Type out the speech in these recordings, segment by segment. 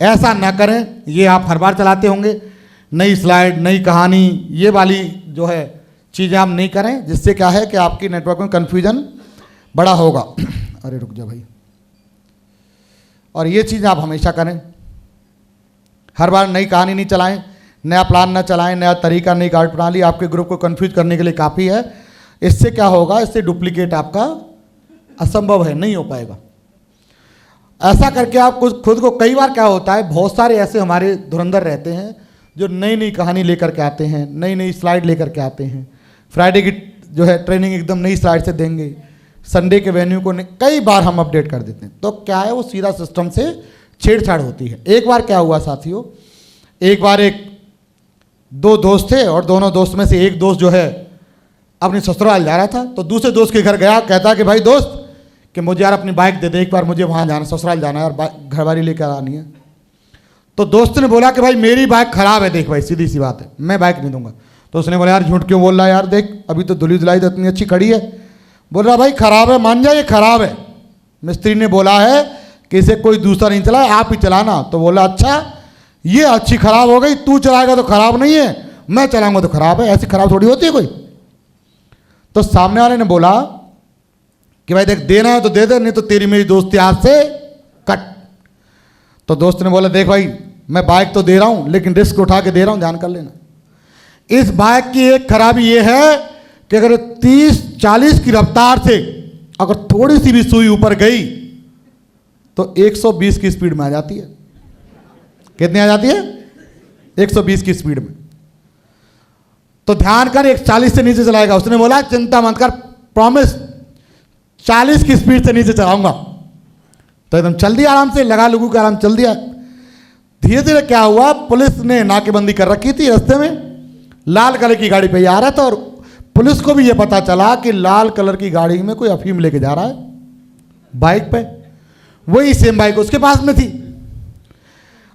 ऐसा ना करें। ये आप हर बार चलाते होंगे, नई स्लाइड, नई कहानी, ये वाली जो है चीज़ें आप नहीं करें, जिससे क्या है कि आपकी नेटवर्क में कन्फ्यूजन बड़ा होगा। अरे रुक जा भाई। और ये चीज़ आप हमेशा करें, हर बार नई कहानी नहीं चलाएं, नया प्लान ना चलाएं, नया तरीका, नई कार्य प्रणाली आपके ग्रुप को कंफ्यूज करने के लिए काफ़ी है। इससे क्या होगा, इससे डुप्लीकेट आपका असंभव है, नहीं हो पाएगा। ऐसा करके आप खुद को, कई बार क्या होता है, बहुत सारे ऐसे हमारे धुरंधर रहते हैं जो नई नई कहानी लेकर के आते हैं, नई नई स्लाइड लेकर के आते हैं। फ्राइडे की जो है ट्रेनिंग एकदम नई स्लाइड से देंगे, संडे के वेन्यू को कई बार हम अपडेट कर देते हैं। तो क्या है, वो सीधा सिस्टम से छेड़छाड़ होती है। एक बार क्या हुआ साथियों, एक बार दो दोस्त थे और दोनों दोस्त में से एक दोस्त जो है अपने ससुराल जा रहा था, तो दूसरे दोस्त के घर गया, कहता कि भाई दोस्त कि मुझे यार अपनी बाइक दे दे, एक बार मुझे वहाँ जाना, ससुराल जाना है यार, घरवाली लेकर आनी है। तो दोस्त ने बोला कि भाई मेरी बाइक खराब है, देख भाई सीधी सी बात है, मैं बाइक नहीं दूंगा। तो उसने बोला यार झूठ क्यों बोल रहा है यार, देख अभी तो धुली धुलाई तो इतनी अच्छी खड़ी है। बोल रहा भाई खराब है, मान जा ये खराब है, मिस्त्री ने बोला है कि इसे कोई दूसरा नहीं चलाए, आप ही चलाना। तो बोला अच्छा ये अच्छी खराब हो गई, तू चलाएगा तो खराब नहीं है, मैं चलाऊंगा तो खराब है, ऐसी खराब थोड़ी होती है कोई। तो सामने वाले ने बोला कि भाई देख देना है तो दे दे, नहीं तो तेरी मेरी दोस्ती आज से कट। तो दोस्त ने बोला देख भाई मैं बाइक तो दे रहा हूं, लेकिन रिस्क उठा के दे रहा हूं, ध्यान कर लेना। इस बाइक की एक खराबी ये है कि अगर 30-40 की रफ्तार से अगर थोड़ी सी भी सुई ऊपर गई तो 120 की स्पीड में आ जाती है। कितनी आ जाती है? 120 की स्पीड में। तो ध्यान कर, 140 से नीचे चलाएगा। उसने बोला चिंता मत कर, प्रॉमिस 40 की स्पीड से नीचे चलाऊंगा। तो एकदम चल दिया, आराम से लगा लुगू के आराम चल दिया। धीरे धीरे क्या हुआ, पुलिस ने नाकेबंदी कर रखी थी, रास्ते में लाल कलर की गाड़ी पे ही आ रहा था और पुलिस को भी यह पता चला कि लाल कलर की गाड़ी में कोई अफीम लेके जा रहा है बाइक पे। वही सेम बाइक उसके पास में थी।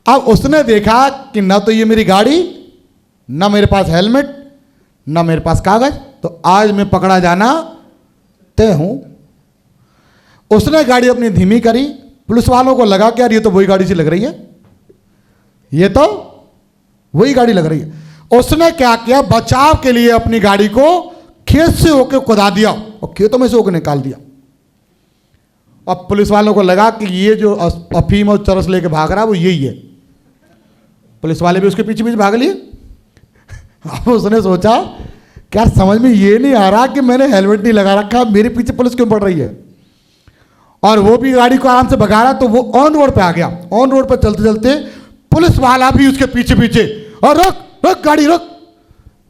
अब उसने देखा कि ना तो ये मेरी गाड़ी, ना मेरे पास हेलमेट, ना मेरे पास कागज, तो आज मैं पकड़ा जाना तय हूं। उसने गाड़ी अपनी धीमी करी। पुलिस वालों को लगा कि यार ये तो वही गाड़ी सी लग रही है, ये तो वही गाड़ी लग रही है। उसने क्या किया, बचाव के लिए अपनी गाड़ी को खेत से होकर खुदा दिया और खेतों में से होकर निकाल दिया। अब पुलिस वालों को लगा कि ये जो अफीम और चरस लेके भाग रहा है वो यही है। पुलिस वाले भी उसके पीछे पीछे भाग लिए। अब उसने सोचा क्या समझ में ये नहीं आ रहा कि मैंने हेलमेट नहीं लगा रखा, मेरे पीछे पुलिस क्यों पड़ रही है। और वो भी गाड़ी को आराम से भगा रहा, तो वो ऑन रोड पे आ गया। ऑन रोड पे चलते चलते पुलिस वाला भी उसके पीछे पीछे, और रुक रुक गाड़ी रुक।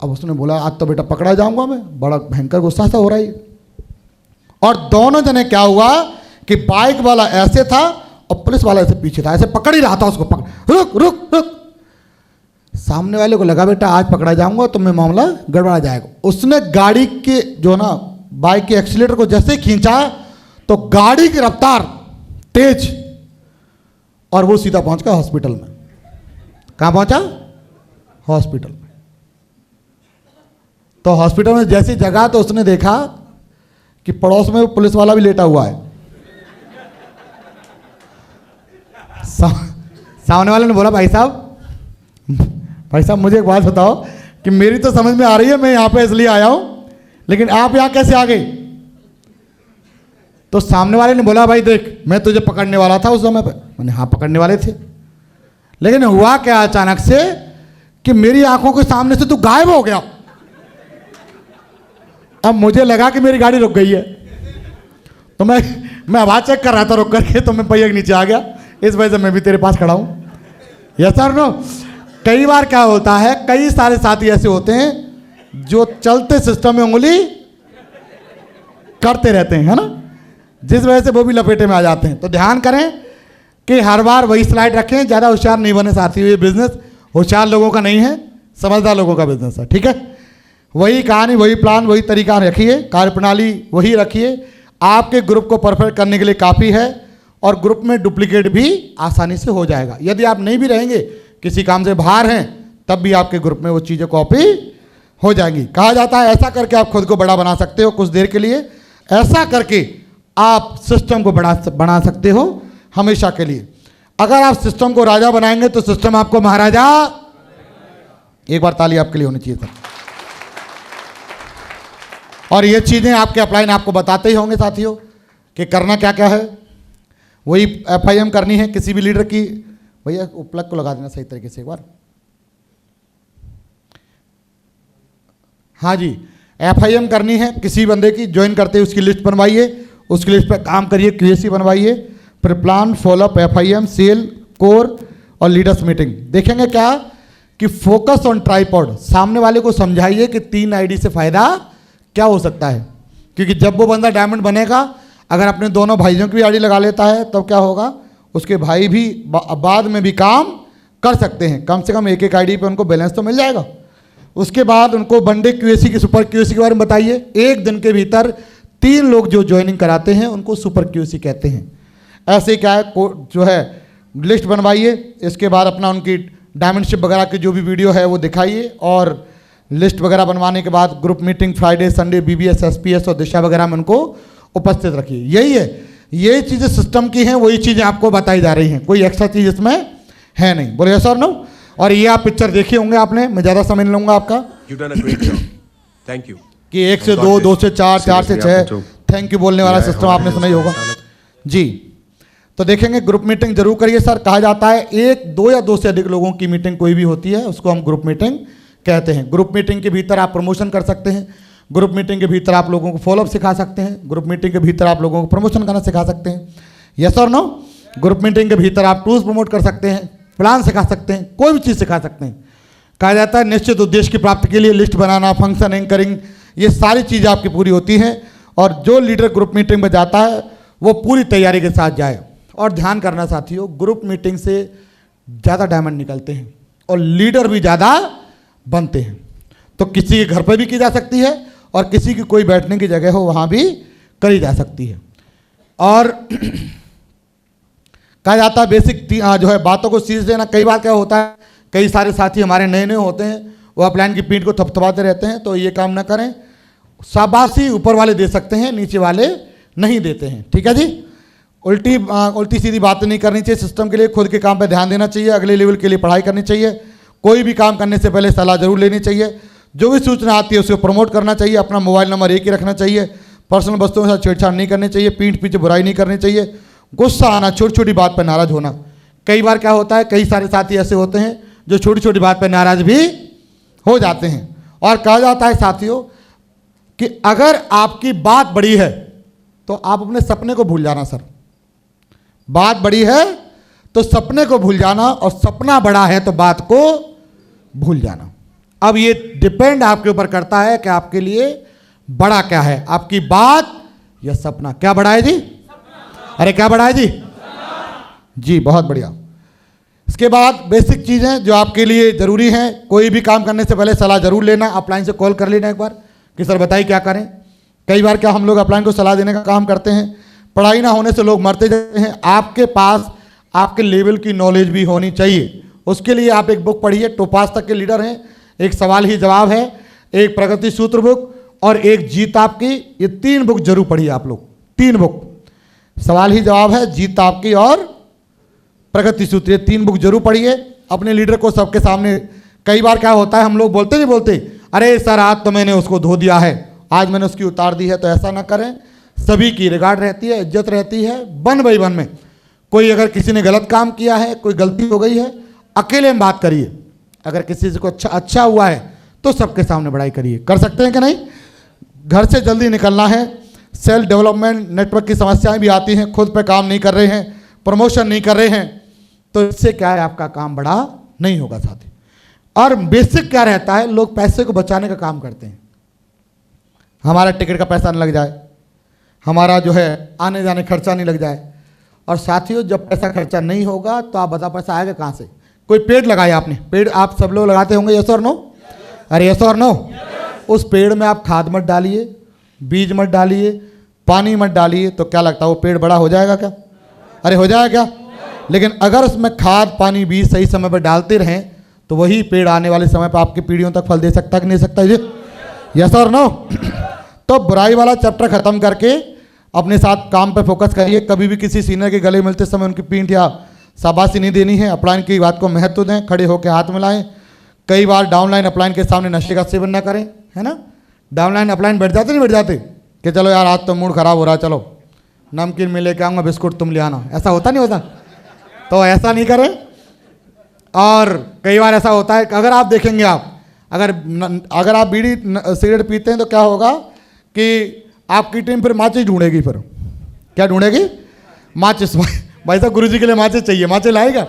अब उसने बोला आज तो बेटा पकड़ा जाऊंगा मैं, बड़ा भयंकर गुस्सा सा हो रहा है। और दोनों जने क्या हुआ कि बाइक वाला ऐसे था और पुलिस वाला ऐसे पीछे था, ऐसे पकड़ ही रहा था उसको, पकड़ रुक रुक रुक। सामने वाले को लगा बेटा आज पकड़ा जाऊंगा तो मैं मामला गड़बड़ा जाएगा। उसने गाड़ी के जो ना बाइक के एक्सीलेटर को जैसे खींचा तो गाड़ी की रफ्तार तेज, और वो सीधा पहुंच गया हॉस्पिटल में। कहां पहुंचा? हॉस्पिटल में। तो हॉस्पिटल में जैसी जगह तो उसने देखा कि पड़ोस में पुलिस वाला भी लेटा हुआ है। सामने वाले ने बोला भाई साहब मुझे एक बात बताओ कि मेरी तो समझ में आ रही है, मैं यहां पे इसलिए आया हूं, लेकिन आप यहां कैसे आ गए? तो सामने वाले ने बोला भाई देख मैं तुझे पकड़ने वाला था उस समय पे। मैंने हाँ पकड़ने वाले थे, लेकिन हुआ क्या अचानक से कि मेरी आंखों के सामने से तू गायब हो गया। अब मुझे लगा कि मेरी गाड़ी रुक गई है, तो मैं आवाज चेक कर रहा था रुक करके, तो मैं पहिया के नीचे आ गया। इस वजह से मैं भी तेरे पास खड़ा हूं। Yes sir no. कई बार क्या होता है, कई सारे साथी ऐसे होते हैं जो चलते सिस्टम में उंगली करते रहते हैं, है ना, जिस वजह से वो भी लपेटे में आ जाते हैं। तो ध्यान करें कि हर बार वही स्लाइड रखें, ज़्यादा होशियार नहीं बने साथी। ये बिजनेस होशियार लोगों का नहीं है, समझदार लोगों का बिजनेस है, ठीक है। वही कहानी, वही प्लान, वही तरीका रखिए, कार्यप्रणाली वही रखिए। आपके ग्रुप को परफेक्ट करने के लिए काफ़ी है, और ग्रुप में डुप्लीकेट भी आसानी से हो जाएगा। यदि आप नहीं भी रहेंगे, किसी काम से बाहर हैं, तब भी आपके ग्रुप में वो चीज़ें कॉपी हो जाएंगी। कहा जाता है ऐसा करके आप खुद को बड़ा बना सकते हो कुछ देर के लिए, ऐसा करके आप सिस्टम को बना सकते हो हमेशा के लिए। अगर आप सिस्टम को राजा बनाएंगे तो सिस्टम आपको महाराजा। एक बार ताली आपके लिए होनी चाहिए सर। और ये चीजें आपके अपलाइन आपको बताते ही होंगे साथियों कि करना क्या क्या है। वही FIM करनी है किसी भी लीडर की। भैया प्लग को लगा देना सही तरीके से एक बार। हाँ जी, FIM करनी है किसी बंदे की। ज्वाइन करते ही उसकी लिस्ट बनवाइए, उसकी लिस्ट पर काम करिए, QAC बनवाइए, फिर plan, follow up, FIM, cell, core और लीडर्स मीटिंग। देखेंगे क्या कि फोकस ऑन ट्राइपॉड। सामने वाले को समझाइए कि 3 ID से फायदा क्या हो सकता है, क्योंकि जब वो बंदा डायमंड बनेगा, अगर अपने दोनों भाइयों की भी ID लगा लेता है तब क्या होगा, उसके भाई भी बाद में भी काम कर सकते हैं। कम से कम एक ID पे उनको बैलेंस तो मिल जाएगा। उसके बाद उनको वनडे QAC की, सुपर QAC के बारे में बताइए। एक दिन के भीतर 3 लोग जो ज्वाइनिंग कराते हैं उनको सुपर QAC कहते हैं। ऐसे क्या है जो है लिस्ट बनवाइए। इसके बाद अपना उनकी डायमंडशिप वगैरह की जो भी वीडियो है वो दिखाइए, और लिस्ट वगैरह बनवाने के बाद group meeting Friday, Sunday, BBS, SPS और दिशा वगैरह में उनको उपस्थित रखिए। यही है, यही चीज़ें सिस्टम की हैं, वही चीज़ें आपको बताई जा रही हैं, कोई एक्स्ट्रा चीज़ इसमें है नहीं। बोले यस और नो। और ये आप पिक्चर देखे होंगे आपने, मैं ज़्यादा समय नहीं लूँगा आपका। थैंक यू कि 1 से 2, 2 से 4, 4 से 6 थैंक यू बोलने वाला सिस्टम आपने सुना ही होगा जी। तो देखेंगे ग्रुप मीटिंग जरूर करिए सर। कहा जाता है 1, 2 या 2 से अधिक लोगों की मीटिंग कोई भी होती है उसको हम ग्रुप मीटिंग कहते हैं। ग्रुप मीटिंग के भीतर आप प्रमोशन कर सकते हैं, ग्रुप मीटिंग के भीतर आप लोगों को फॉलोअप सिखा सकते हैं, ग्रुप मीटिंग के भीतर आप लोगों को प्रमोशन करना सिखा सकते हैं। यस और नो। ग्रुप मीटिंग के भीतर आप टूल्स प्रमोट कर सकते हैं, प्लान सिखा सकते हैं, कोई भी चीज़ सिखा सकते हैं। कहा जाता है निश्चित उद्देश्य की प्राप्ति के लिए लिस्ट बनाना, फंक्शन एंकरिंग, ये सारी चीज़ें आपकी पूरी होती हैं। और जो लीडर ग्रुप मीटिंग में जाता है वो पूरी तैयारी के साथ जाए। और ध्यान करना साथियों, ग्रुप मीटिंग से ज़्यादा डायमंड निकलते हैं और लीडर भी ज़्यादा बनते हैं। तो किसी के घर पर भी की जा सकती है और किसी की कोई बैठने की जगह हो वहाँ भी करी जा सकती है। और कहा जाता है बेसिक जो है बातों को सीरियस लेना। कई बार क्या होता है, कई सारे साथी हमारे नए नए होते हैं, वो अपलाइन की पीठ को थपथपाते रहते हैं, तो ये काम ना करें। शाबाशी ऊपर वाले दे सकते हैं, नीचे वाले नहीं देते हैं। ठीक है जी। उल्टी सीधी बातें नहीं करनी चाहिए। सिस्टम के लिए खुद के काम पे ध्यान देना चाहिए, अगले लेवल के लिए पढ़ाई करनी चाहिए। कोई भी काम करने से पहले सलाह जरूर लेनी चाहिए। जो भी सूचना आती है उसको प्रमोट करना चाहिए। अपना मोबाइल नंबर एक ही रखना चाहिए। पर्सनल वस्तुओं के साथ छेड़छाड़ नहीं करनी चाहिए। पीठ पीछे बुराई नहीं करनी चाहिए। गुस्सा आना, छोटी छोटी बात पर नाराज होना। कई बार क्या होता है, कई सारे साथी ऐसे होते हैं जो छोटी छोटी बात पर नाराज भी हो जाते हैं। और कहा जाता है साथियों कि अगर आपकी बात बड़ी है तो आप अपने सपने को भूल जाना। सर, बात बड़ी है तो सपने को भूल जाना, और सपना बड़ा है तो बात को भूल जाना। अब ये डिपेंड आपके ऊपर करता है कि आपके लिए बड़ा क्या है, आपकी बात या सपना। क्या बड़ा है जी? अरे क्या बड़ा है जी? जी बहुत बढ़िया। इसके बाद बेसिक चीज़ें जो आपके लिए ज़रूरी हैं। कोई भी काम करने से पहले सलाह जरूर लेना। अपलाइन से कॉल कर लेना एक बार कि सर बताइए क्या करें। कई बार क्या हम लोग अपलाइन को सलाह देने का काम करते हैं, पढ़ाई ना होने से लोग मरते जाते हैं। आपके पास आपके लेवल की नॉलेज भी होनी चाहिए। उसके लिए आप एक बुक पढ़िए, टोपाज तक के लीडर हैं, एक सवाल ही जवाब है, एक प्रगति सूत्र बुक और एक जीत आपकी। ये 3 बुक जरूर पढ़िए आप लोग। 3 बुक, सवाल ही जवाब है, जीत आपकी और प्रगति सूत्र, ये 3 बुक जरूर पढ़िए। अपने लीडर को सबके सामने। कई बार क्या होता है, हम लोग बोलते नहीं बोलते, अरे सर आज तो मैंने उसको धो दिया है, आज मैंने उसकी उतार दी है। तो ऐसा ना करें। सभी की रिगार्ड रहती है, इज्जत रहती है, वन बाई वन में। कोई अगर किसी ने गलत काम किया है, कोई गलती हो गई है, अकेले में बात करिए। अगर किसी से कुछ अच्छा हुआ है तो सबके सामने बड़ाई करिए। कर सकते हैं कि नहीं? घर से जल्दी निकलना है। सेल्फ डेवलपमेंट नेटवर्क की समस्याएं भी आती हैं। खुद पे काम नहीं कर रहे हैं, प्रमोशन नहीं कर रहे हैं, तो इससे क्या है, आपका काम बड़ा नहीं होगा साथी। और बेसिक क्या रहता है, लोग पैसे को बचाने का काम करते हैं। हमारा टिकट का पैसा नहीं लग जाए, हमारा जो है आने जाने खर्चा नहीं लग जाए। और साथियों जब पैसा खर्चा नहीं होगा तो आप बताओ पैसा आएगा कहाँ से? कोई पेड़ लगाया आपने, पेड़ आप सब लोग लगाते होंगे, यस और नो? अरे यस और नो? उस पेड़ में आप खाद मत डालिए, बीज मत डालिए, पानी मत डालिए, तो क्या लगता है वो पेड़ बड़ा हो जाएगा क्या? अरे हो जाएगा क्या? लेकिन अगर उसमें खाद पानी बीज सही समय पर डालते रहें तो वही पेड़ आने वाले समय पर आपकी पीढ़ियों तक फल दे सकता है कि नहीं सकता है? यस और नो? तो बुराई वाला चैप्टर खत्म करके अपने साथ काम पे फोकस करिए। कभी भी किसी सीनियर के गले मिलते समय उनकी पीठ या शाबाशी नहीं देनी है, अपलाइन की बात को महत्व दें, खड़े होकर हाथ मिलाएं। कई बार डाउनलाइन अपलाइन के सामने नशे का सेवन ना करें, है ना। डाउनलाइन अपलाइन बैठ जाते नहीं बैठ जाते कि चलो यार आज तो मूड खराब हो रहा है, चलो नमकीन में लेके आऊँगा, बिस्कुट तुम ले आना, ऐसा होता नहीं होता। तो ऐसा नहीं करें। और कई बार ऐसा होता है कि अगर आप देखेंगे, आप अगर आप बीड़ी सिगरेट पीते हैं तो क्या होगा कि आपकी टीम फिर माचिस ढूंढेगी। फिर क्या ढूंढेगी? माचिस। भाई साहब गुरुजी के लिए माचिस चाहिए, माचिस लाएगा।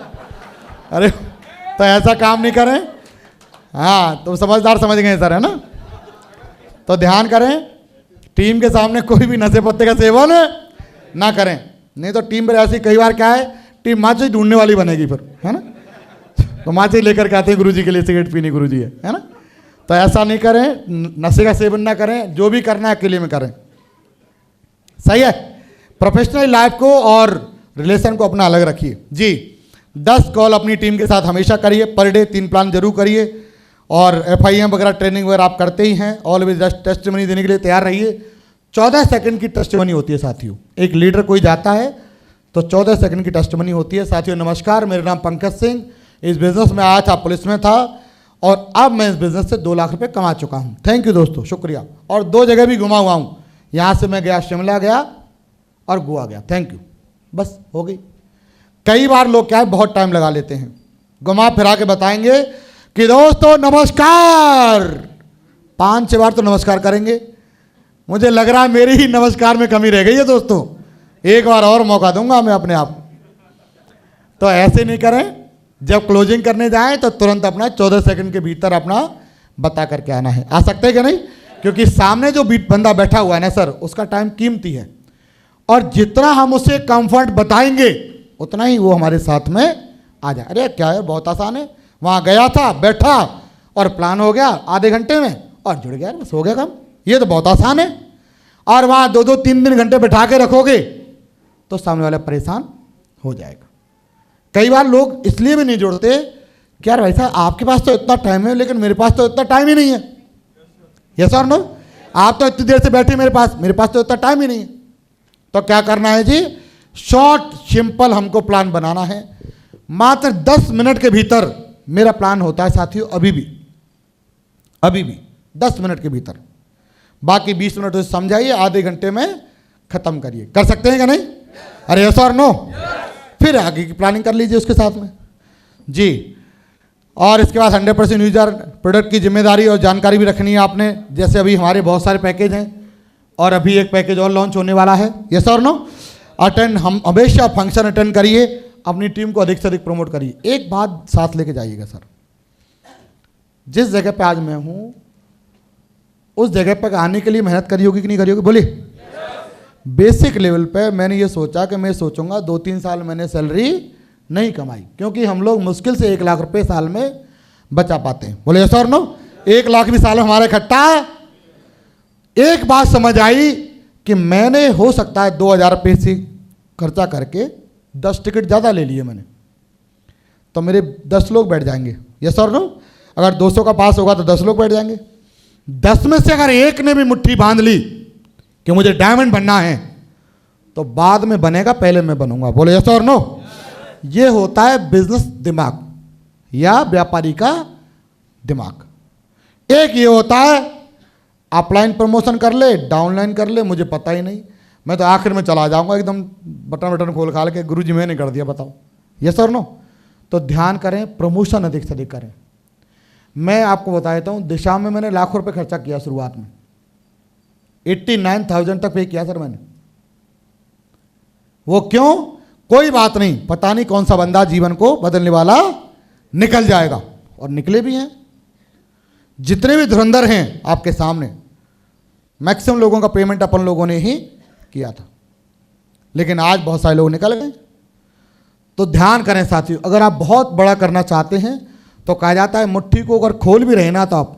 अरे तो ऐसा काम नहीं करें। हाँ तो समझदार समझ गए सर, है ना। तो ध्यान करें, टीम के सामने कोई भी नशे पत्ते का सेवन ना करें, नहीं तो टीम पर ऐसी कई बार क्या है, टीम माचिस ढूंढने वाली बनेगी फिर, है ना। तो माचिस लेकर के आते हैं गुरुजी के लिए, सिगरेट पीनी गुरुजी है ना। तो ऐसा नहीं करें, नशे का सेवन ना करें, जो भी करना है अकेले में करें, सही है। प्रोफेशनल लाइफ को और रिलेशन को अपना अलग रखिए जी। 10 कॉल अपनी टीम के साथ हमेशा करिए, पर डे 3 प्लान जरूर करिए। और FIM वगैरह ट्रेनिंग वगैरह आप करते ही हैं, ऑलवेज टेस्टिमनी देने के लिए तैयार रहिए। 14 सेकंड की टेस्टिमनी होती है साथियों। एक लीडर कोई जाता है तो 14 सेकंड की टेस्टिमनी होती है। साथियों नमस्कार, मेरा नाम पंकज सिंह, इस बिज़नेस में आया था, पुलिस में था और अब मैं इस बिज़नेस से 2 लाख रुपए कमा चुका हूँ। थैंक यू दोस्तों, शुक्रिया। और 2 जगह भी घुमा हुआ हूँ, यहाँ से मैं गया शिमला गया और गोवा गया, थैंक यू, बस हो गई। कई बार लोग क्या है बहुत टाइम लगा लेते हैं, घुमा फिरा के बताएंगे कि दोस्तों नमस्कार, 5-6 बार तो नमस्कार करेंगे। मुझे लग रहा है मेरी ही नमस्कार में कमी रह गई है दोस्तों, एक बार और मौका दूंगा मैं अपने आप। तो ऐसे नहीं करें, जब क्लोजिंग करने जाएं तो तुरंत अपना 14 सेकंड के भीतर अपना बता करके आना है। आ सकते हैं कि नहीं? क्योंकि सामने जो बंदा बैठा हुआ है ना सर, उसका टाइम कीमती है और जितना हम उसे कंफर्ट बताएंगे उतना ही वो हमारे साथ में आ जाए। अरे क्या है, बहुत आसान है, वहाँ गया था, बैठा और प्लान हो गया आधे घंटे में और जुड़ गया, बस हो गया काम। ये तो बहुत आसान है। और वहाँ 2-2, 3-3 घंटे बैठा के रखोगे तो सामने वाला परेशान हो जाएगा। कई बार लोग इसलिए भी नहीं जुड़ते कि यार भाई साहब आपके पास तो इतना टाइम है लेकिन मेरे पास तो इतना टाइम ही नहीं है। यस और नो? आप तो इतनी देर से बैठे मेरे पास तो इतना टाइम ही नहीं है। तो क्या करना है जी? शॉर्ट सिंपल हमको प्लान बनाना है। मात्र 10 मिनट के भीतर मेरा प्लान होता है साथियों, अभी भी 10 मिनट के भीतर। बाकी 20 मिनट उसे समझाइए, आधे घंटे में खत्म करिए। कर सकते हैं क्या नहीं? अरे यस और नो? फिर आगे की प्लानिंग कर लीजिए उसके साथ में जी। और इसके बाद 100% यूजर प्रोडक्ट की जिम्मेदारी और जानकारी भी रखनी है आपने। जैसे अभी हमारे बहुत सारे पैकेज हैं और अभी एक पैकेज और लॉन्च होने वाला है। यस और नो? हम हमेशा फंक्शन अटेंड करिए, अपनी टीम को अधिक से अधिक प्रमोट करिए। एक बात साथ लेके जाइएगा सर, जिस जगह पे आज मैं हूँ उस जगह पर आने के लिए मेहनत करी होगी कि नहीं करी होगी? बोलिए। बेसिक लेवल पे मैंने ये सोचा कि मैं सोचूंगा 2-3 साल मैंने सैलरी नहीं कमाई, क्योंकि हम लोग मुश्किल से 1 लाख रुपए साल में बचा पाते हैं। बोले यस और नो? 1 लाख भी साल में हमारा इकट्ठा। एक बात समझ आई कि मैंने हो सकता है 2,000 रुपये से खर्चा करके 10 टिकट ज़्यादा ले लिए मैंने, तो मेरे 10 लोग बैठ जाएंगे। यस और नो? अगर 200 का पास होगा तो 10 लोग बैठ जाएंगे। 10 में से अगर एक ने भी मुट्ठी बांध ली कि मुझे डायमंड बनना है तो बाद में बनेगा, पहले मैं बनूंगा। बोले यस और नो? ये होता है बिजनेस दिमाग या व्यापारी का दिमाग। एक ये होता है अपलाइन प्रमोशन कर ले, डाउनलाइन कर ले, मुझे पता ही नहीं, मैं तो आखिर में चला जाऊंगा एकदम बटन खोल खाल के, गुरुजी मैंने कर दिया, बताओ। यस और नो? तो ध्यान करें, प्रमोशन अधिक से अधिक करें। मैं आपको बता देता हूँ, दिशा में मैंने लाखों रुपए खर्चा किया शुरुआत में, 89,000 तक पे किया सर मैंने। वो क्यों? कोई बात नहीं, पता नहीं कौन सा बंदा जीवन को बदलने वाला निकल जाएगा, और निकले भी हैं। जितने भी धुरंधर हैं आपके सामने, मैक्सिमम लोगों का पेमेंट अपन लोगों ने ही किया था, लेकिन आज बहुत सारे लोग निकल गए। तो ध्यान करें साथियों, अगर आप बहुत बड़ा करना चाहते हैं तो कहा जाता है मुट्ठी को अगर खोल भी रहे ना तो आप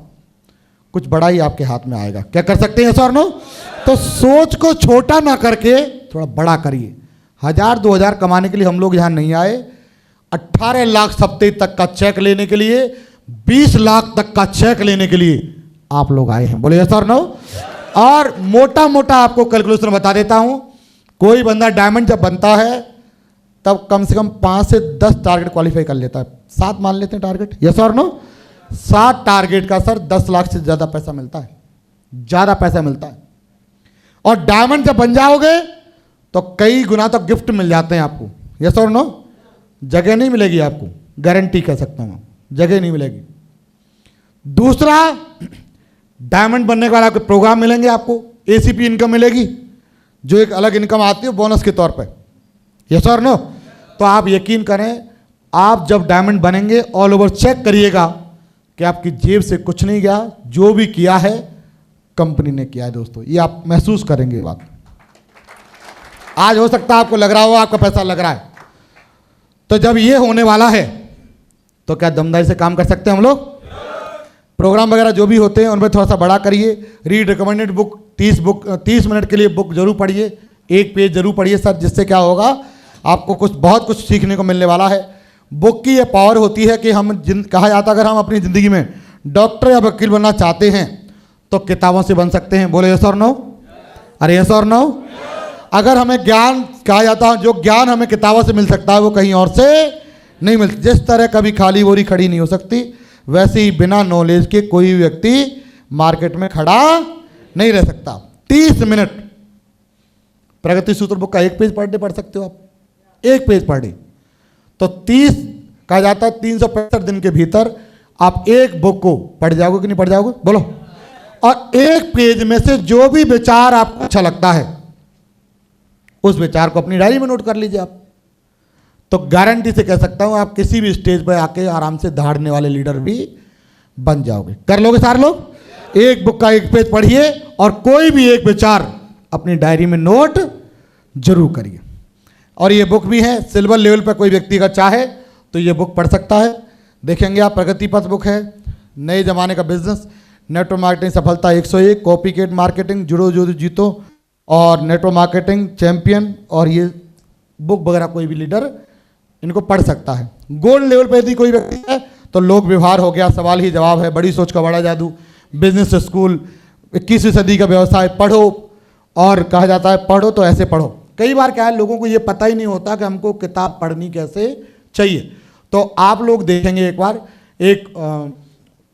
कुछ बड़ा ही आपके हाथ में आएगा। क्या कर सकते हैं सर? नो? तो सोच को छोटा ना करके थोड़ा बड़ा करिए। 1,000-2,000 कमाने के लिए हम लोग यहाँ नहीं आए। 18 लाख सप्ताह तक का चेक लेने के लिए, 20 लाख तक का चेक लेने के लिए आप लोग आए हैं। बोले सर? नो? और मोटा मोटा आपको कैलकुलेशन बता देता हूँ। कोई बंदा डायमंड जब बनता है तब कम से कम 5 से 10 टारगेट क्वालिफाई कर लेता है। 7 मान लेते हैं टारगेट, यस और नो। 7 टारगेट का सर 10 लाख से ज़्यादा पैसा मिलता है, ज़्यादा पैसा मिलता है। और डायमंड जब बन जाओगे तो कई गुना तो गिफ्ट मिल जाते हैं आपको, यस और नो। जगह नहीं मिलेगी आपको, गारंटी कह सकता हूँ, जगह नहीं मिलेगी। दूसरा, डायमंड बनने के बाद आपके प्रोग्राम मिलेंगे, आपको एसीपी इनकम मिलेगी, जो एक अलग इनकम आती है बोनस के तौर पे, यस और नो। तो आप यकीन करें, आप जब डायमंड बनेंगे ऑल ओवर चेक करिएगा कि आपकी जेब से कुछ नहीं गया, जो भी किया है कंपनी ने किया है दोस्तों, ये आप महसूस करेंगे ये बात। आज हो सकता है आपको लग रहा हो आपका पैसा लग रहा है, तो जब ये होने वाला है तो क्या दमदारी से काम कर सकते हैं हम लोग। प्रोग्राम वगैरह जो भी होते हैं उनमें थोड़ा सा बड़ा करिए। रीड रिकमेंडेड बुक 30 मिनट के लिए बुक जरूर पढ़िए, 1 पेज जरूर पढ़िए सर, जिससे क्या होगा आपको बहुत कुछ सीखने को मिलने वाला है। बुक की ये पावर होती है कि कहा जाता है अगर हम अपनी ज़िंदगी में डॉक्टर या वकील बनना चाहते हैं तो किताबों से बन सकते हैं। बोले यस और नो, अरे यस और नो। अगर हमें ज्ञान कहा जाता है, जो ज्ञान हमें किताबों से मिल सकता है वो कहीं और से नहीं मिलता। जिस तरह कभी खाली बोरी खड़ी नहीं हो सकती, वैसे ही बिना नॉलेज के कोई व्यक्ति मार्केट में खड़ा नहीं रह सकता। 30 मिनट प्रगति सूत्र बुक का 1 पेज पर डे पढ़ सकते हो आप, 1 पेज पर डे। तो 30 कहा जाता है 365 दिन के भीतर आप 1 बुक को पढ़ जाओगे कि नहीं पढ़ जाओगे, बोलो। और 1 पेज में से जो भी विचार आपको अच्छा लगता है उस विचार को अपनी डायरी में नोट कर लीजिए आप। तो गारंटी से कह सकता हूं आप किसी भी स्टेज पर आके आराम से दहाड़ने वाले लीडर भी बन जाओगे। कर लोगे सारे लोग। 1 बुक का 1 पेज पढ़िए और कोई भी 1 विचार अपनी डायरी में नोट जरूर करिए। और ये बुक भी है, सिल्वर लेवल पर कोई व्यक्ति अगर चाहे तो ये बुक पढ़ सकता है। देखेंगे आप, प्रगति पथ बुक है, नए जमाने का बिजनेस, नेटवर्क मार्केटिंग सफलता 101, कॉपी कैट मार्केटिंग, जुड़ो जो जीतो, और नेटवर्क मार्केटिंग चैंपियन। और ये बुक वगैरह कोई भी लीडर इनको पढ़ सकता है। गोल्ड लेवल पे यदि कोई व्यक्ति है तो लोक व्यवहार हो गया, सवाल ही जवाब है, बड़ी सोच का बड़ा जादू, बिजनेस स्कूल, 21वीं सदी का व्यवसाय पढ़ो। और कहा जाता है पढ़ो तो ऐसे पढ़ो। कई बार क्या है, लोगों को ये पता ही नहीं होता कि हमको किताब पढ़नी कैसे चाहिए। तो आप लोग देखेंगे एक बार,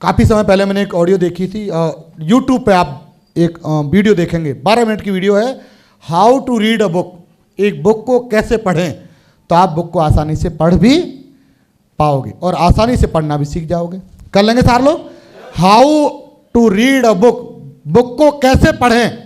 काफ़ी समय पहले मैंने एक ऑडियो देखी थी, यूट्यूब पे आप एक वीडियो देखेंगे, 12 मिनट की वीडियो है, how to read a book. एक बुक को कैसे पढ़ें, तो आप बुक को आसानी से पढ़ भी पाओगे और आसानी से पढ़ना भी सीख जाओगे। कर लेंगे सारे लोग। How to read a book, book को कैसे पढ़ें